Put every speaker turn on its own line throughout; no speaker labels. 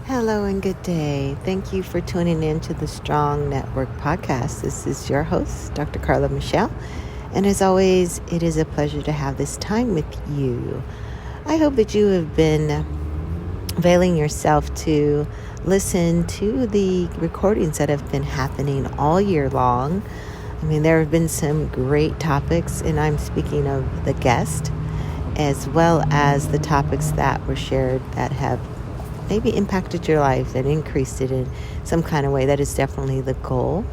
Hello and good day. Thank you for tuning in to the Strong Network podcast. This is your host, Dr. Carla Michelle. And as always, it is a pleasure to have this time with you. I hope that you have been availing yourself to listen to the recordings that have been happening all year long. I mean, there have been some great topics, and I'm speaking of the guest, as well as the topics that were shared that have maybe impacted your life and increased it in some kind of way. That is definitely the goal,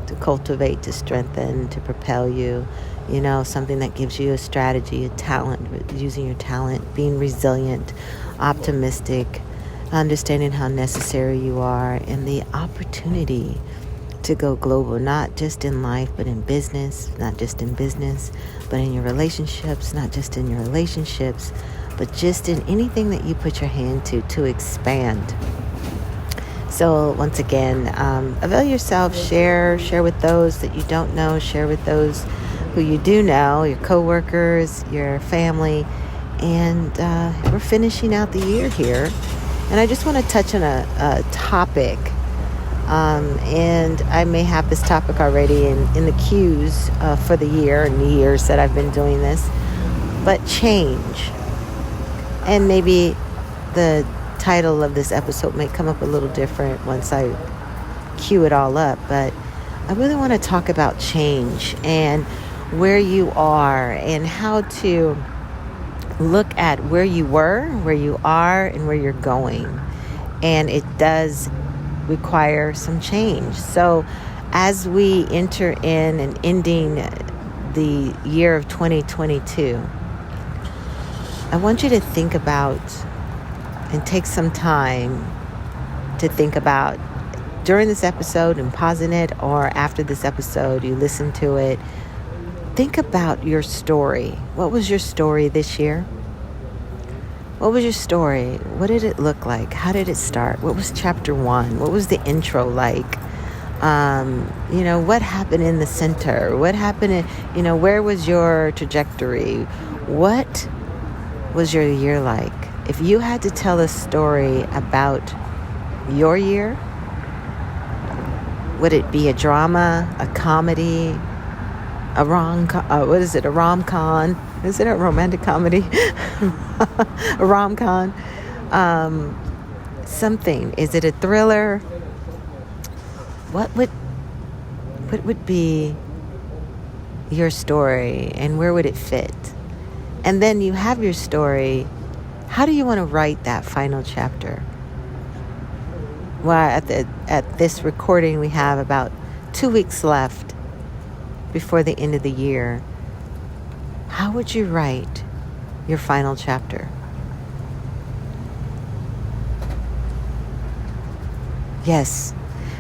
to cultivate, to strengthen, to propel you, something that gives you a strategy, a talent, using your talent, being resilient, optimistic, understanding how necessary you are, and the opportunity to go global, not just in life, but in business, not just in business, but in your relationships, not just in your relationships, but just in anything that you put your hand to expand. So once again, avail yourself, share with those that you don't know, share with those who you do know, your coworkers, your family, and we're finishing out the year here. And I just want to touch on a topic, and I may have this topic already in the queues for the year and the years that I've been doing this, but change. And maybe the title of this episode may come up a little different once I cue it all up. But I really want to talk about change and where you are and how to look at where you were, where you are, and where you're going. And it does require some change. So as we enter in and ending the year of 2022, I want you to think about and take some time to think about during this episode and pausing it, or after this episode, you listen to it. Think about your story. What was your story this year? What was your story? What did it look like? How did it start? What was chapter 1? What was the intro like? What happened in the center? What happened in, where was your trajectory? What was your year like? If you had to tell a story about your year, would it be a drama, a comedy, a rom-com? Is it a rom-com? Is it a romantic comedy? A rom-com? Something. Is it a thriller? What would be your story, and where would it fit? And then you have your story. How do you want to write that final chapter? Well, at this recording, we have about 2 weeks left before the end of the year. How would you write your final chapter? Yes,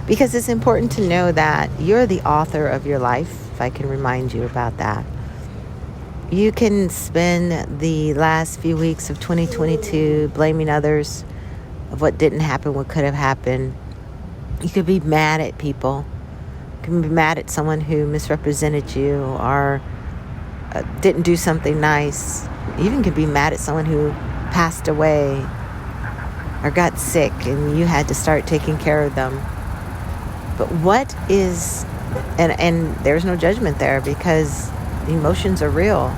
because it's important to know that you're the author of your life, if I can remind you about that. You can spend the last few weeks of 2022 blaming others of what didn't happen, what could have happened. You could be mad at people. You can be mad at someone who misrepresented you or didn't do something nice. You even could be mad at someone who passed away or got sick and you had to start taking care of them. But what is, and there's no judgment there because emotions are real.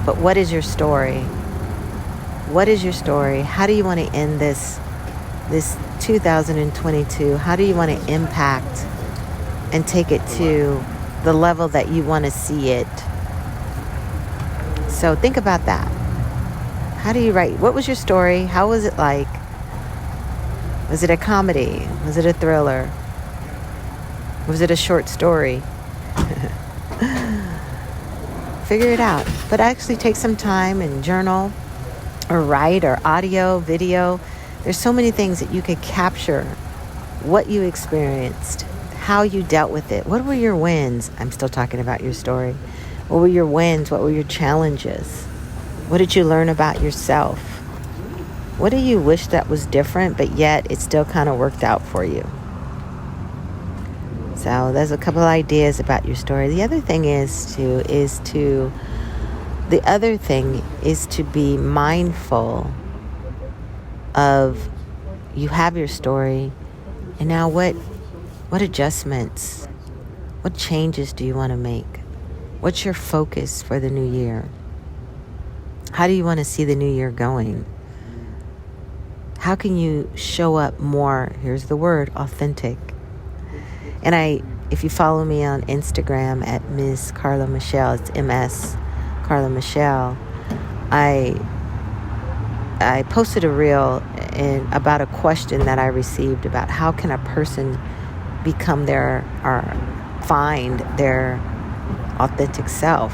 But what is your story? What is your story? How do you want to end this 2022? How do you want to impact and take it to the level that you want to see it? So think about that. How do you write? What was your story? How was it like? Was it a comedy? Was it a thriller? Was it a short story? Figure it out. But actually take some time and journal or write or audio, video. There's so many things that you could capture what you experienced, how you dealt with it. What were your wins? I'm still talking about your story. What were your wins? What were your challenges? What did you learn about yourself? What do you wish that was different, but yet it still kind of worked out for you? So there's a couple of ideas about your story. The other thing is to be mindful of you have your story, and now what adjustments, what changes do you want to make? What's your focus for the new year? How do you want to see the new year going? How can you show up more, here's the word, authentic? And if you follow me on Instagram at Ms. Carla Michelle, it's MS Carla Michelle, I posted a reel about a question that I received about how can a person become find their authentic self.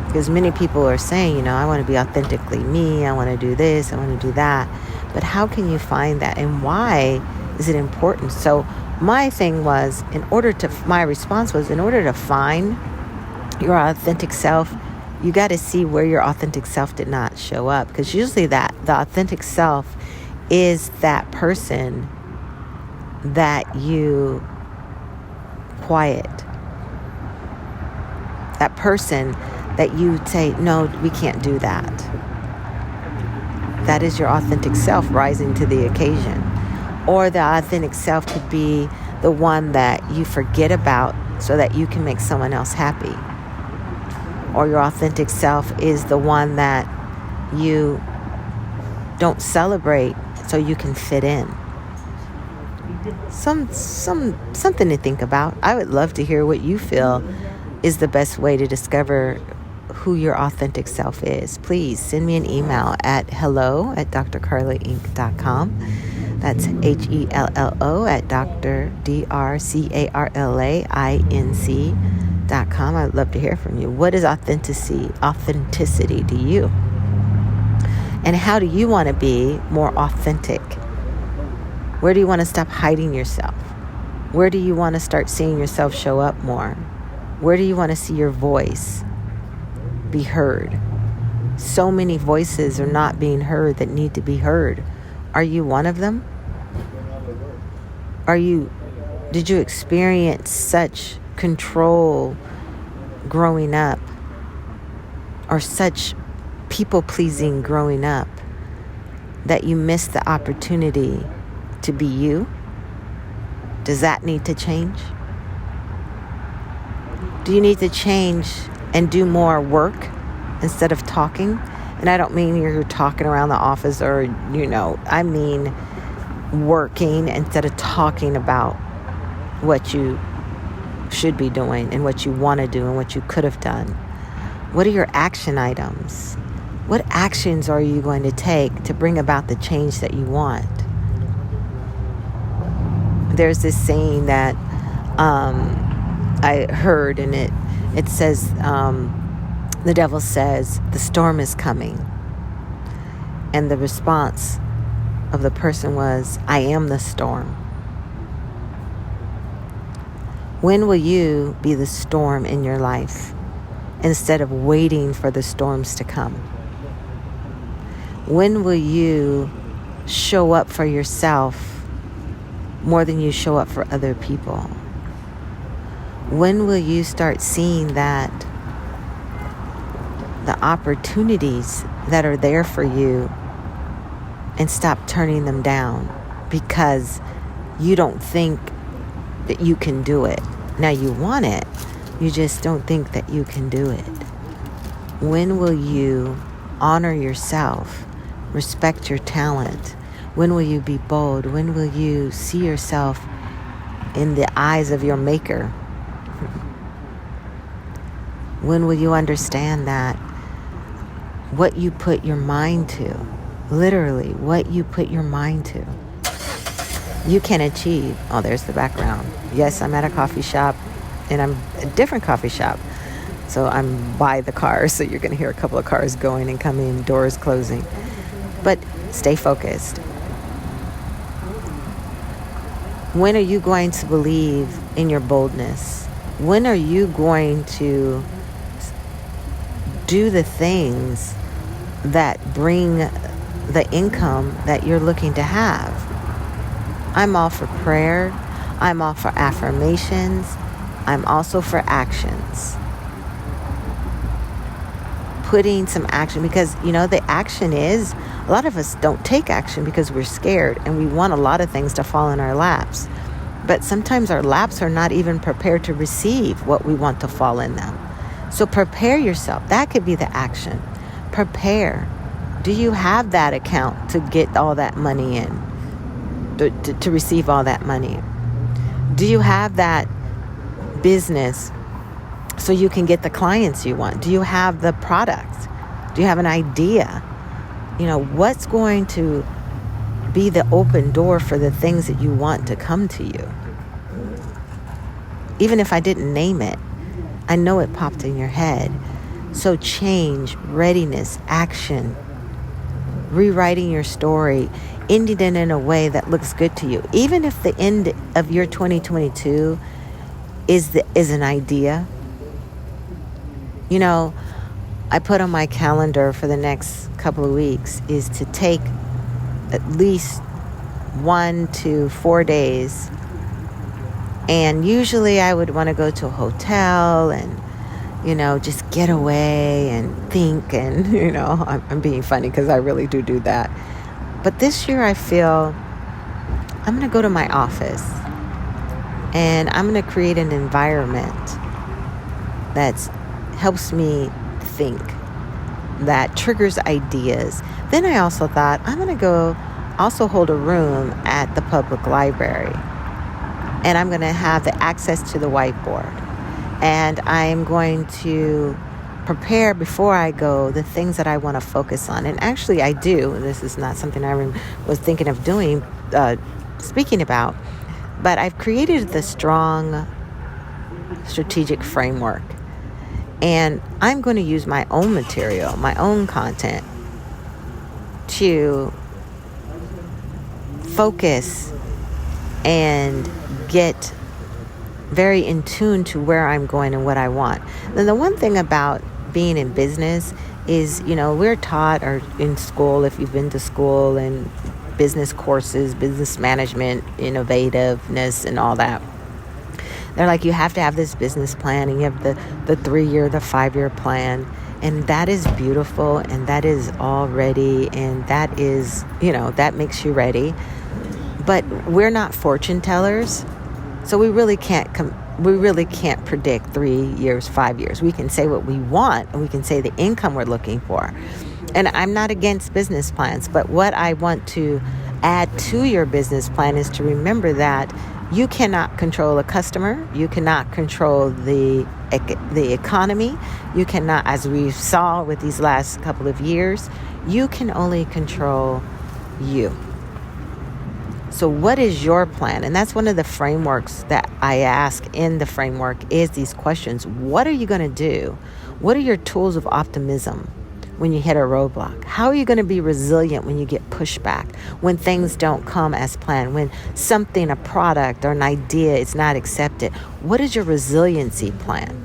Because many people are saying, I want to be authentically me, I want to do this, I want to do that. But how can you find that? And why is it important? So my thing was, my response was, in order to find your authentic self, you got to see where your authentic self did not show up. Because usually the authentic self is that person that you quiet. That person that you say, no, we can't do that. That is your authentic self rising to the occasion. Or the authentic self could be the one that you forget about so that you can make someone else happy. Or your authentic self is the one that you don't celebrate so you can fit in. Something to think about. I would love to hear what you feel is the best way to discover who your authentic self is. Please send me an email at hello@drcarlainc.com. That's HELLO at drcarlainc.com. I'd love to hear from you. What is authenticity to you? And how do you want to be more authentic? Where do you want to stop hiding yourself? Where do you want to start seeing yourself show up more? Where do you want to see your voice be heard? So many voices are not being heard that need to be heard. Are you one of them? Did you experience such control growing up, or such people-pleasing growing up, that you missed the opportunity to be you? Does that need to change? Do you need to change and do more work instead of talking? And I don't mean you're talking around the office or, I mean working instead of talking about what you should be doing and what you want to do and what you could have done. What are your action items? What actions are you going to take to bring about the change that you want? There's this saying that I heard, and it says, the devil says, the storm is coming. And the response of the person was, I am the storm. When will you be the storm in your life instead of waiting for the storms to come? When will you show up for yourself more than you show up for other people? When will you start seeing that the opportunities that are there for you and stop turning them down because you don't think that you can do it? Now you want it, you just don't think that you can do it. When will you honor yourself, respect your talent? When will you be bold? When will you see yourself in the eyes of your maker? When will you understand that what you put your mind to, literally what you put your mind to, you can achieve? Oh, there's the background. Yes, I'm at a coffee shop, and I'm a different coffee shop. So I'm by the car, so you're going to hear a couple of cars going and coming, doors closing. But stay focused. When are you going to believe in your boldness? When are you going to do the things that bring the income that you're looking to have? I'm all for prayer. I'm all for affirmations. I'm also for actions. putting some action, because, the action is, a lot of us don't take action because we're scared and we want a lot of things to fall in our laps. But sometimes our laps are not even prepared to receive what we want to fall in them. So prepare yourself. That could be the action. Prepare. Do you have that account to get all that money in, to receive all that money? Do you have that business so you can get the clients you want? Do you have the product? Do you have an idea? What's going to be the open door for the things that you want to come to you? Even if I didn't name it, I know it popped in your head. So change, readiness, action, rewriting your story, ending it in a way that looks good to you. Even if the end of your 2022 is an idea. I put on my calendar for the next couple of weeks is to take at least 1 to 4 days. And usually I would want to go to a hotel and, just get away and think. And, I'm being funny because I really do that. But this year I feel I'm going to go to my office and I'm going to create an environment that helps me think, that triggers ideas. Then I also thought I'm going to go also hold a room at the public library, and I'm going to have the access to the whiteboard, and I'm going to prepare before I go the things that I want to focus on. And actually I do, and this is not something I was thinking of doing, speaking about, but I've created the strong strategic framework. And I'm going to use my own material, my own content to focus and get very in tune to where I'm going and what I want. Then the one thing about being in business is, we're taught, or in school, if you've been to school, and business courses, business management, innovativeness and all that. They're like, you have to have this business plan, and you have the 3-year, the 5-year plan. And that is beautiful, and that is all ready, and that is, that makes you ready. But we're not fortune tellers, so we really can't predict 3 years, 5 years. We can say what we want, and we can say the income we're looking for. And I'm not against business plans, but what I want to add to your business plan is to remember that you cannot control a customer. You cannot control the economy. You cannot, as we saw with these last couple of years, you can only control you. So what is your plan? And that's one of the frameworks that I ask in the framework is these questions. What are you going to do? What are your tools of optimism when you hit a roadblock? How are you going to be resilient when you get pushback, when things don't come as planned, when something, a product or an idea is not accepted? What is your resiliency plan?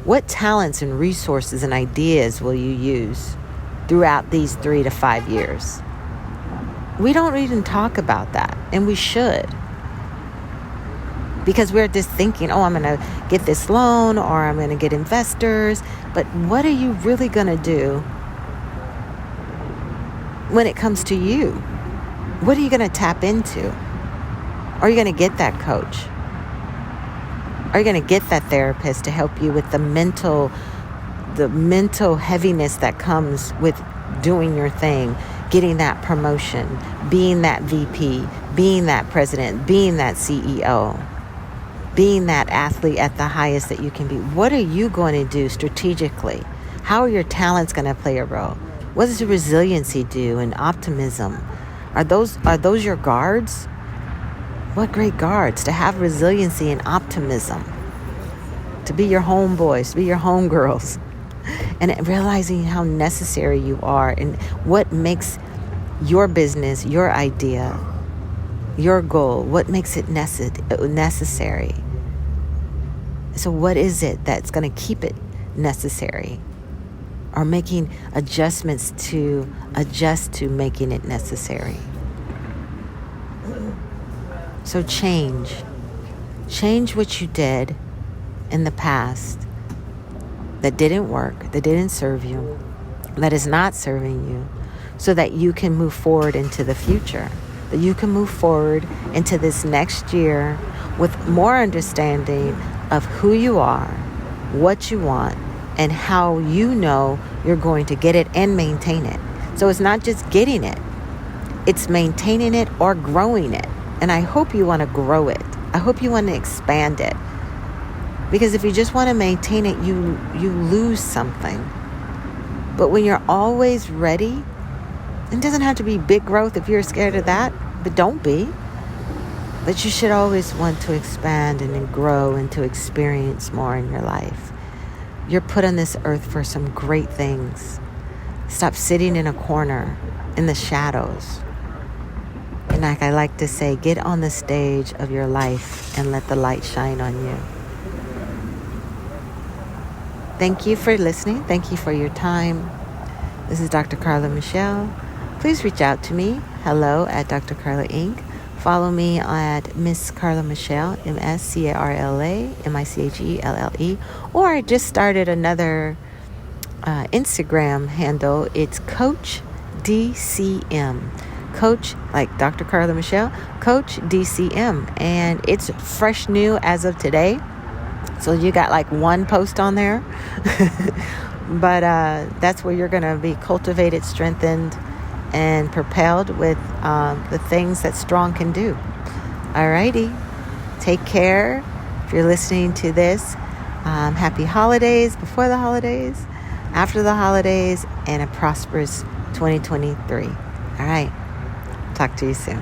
What talents and resources and ideas will you use throughout these 3 to 5 years? We don't even talk about that, and we should. Because we're just thinking, I'm going to get this loan, or I'm going to get investors. But what are you really going to do when it comes to you? What are you going to tap into? Are you going to get that coach? Are you going to get that therapist to help you with the mental heaviness that comes with doing your thing, getting that promotion, being that VP, being that president, being that CEO? Being that athlete at the highest that you can be? What are you going to do strategically? How are your talents going to play a role? What does resiliency do, and optimism? Are those your guards? What great guards to have resiliency and optimism. To be your homeboys, to be your homegirls. And realizing how necessary you are and what makes your business, your idea, your goal, what makes it necessary. So what is it that's going to keep it necessary? Or making adjustments to adjust to making it necessary. So change what you did in the past that didn't work, that didn't serve you, that is not serving you, so that you can move forward into the future, that you can move forward into this next year with more understanding of who you are, what you want, and how you know you're going to get it and maintain it. So it's not just getting it, it's maintaining it or growing it. And I hope you want to grow it. I hope you want to expand it. Because if you just want to maintain it, you lose something. But when you're always ready, it doesn't have to be big growth if you're scared of that, but don't be. But you should always want to expand and then grow and to experience more in your life. You're put on this earth for some great things. Stop sitting in a corner in the shadows. And like I like to say, get on the stage of your life and let the light shine on you. Thank you for listening. Thank you for your time. This is Dr. Carla Michelle. Please reach out to me. Hello at Dr. Carla Inc. Follow me at Miss Carla Michelle, MSCARLA, MICHELLE. Or I just started another Instagram handle. It's Coach DCM. Coach, like Dr. Carla Michelle, Coach DCM. And it's fresh new as of today. So you got like one post on there. But that's where you're going to be cultivated, strengthened, and propelled with the things that strong can do. Alrighty. Take care. If you're listening to this, happy holidays, before the holidays, after the holidays, and a prosperous 2023. All right. Talk to you soon.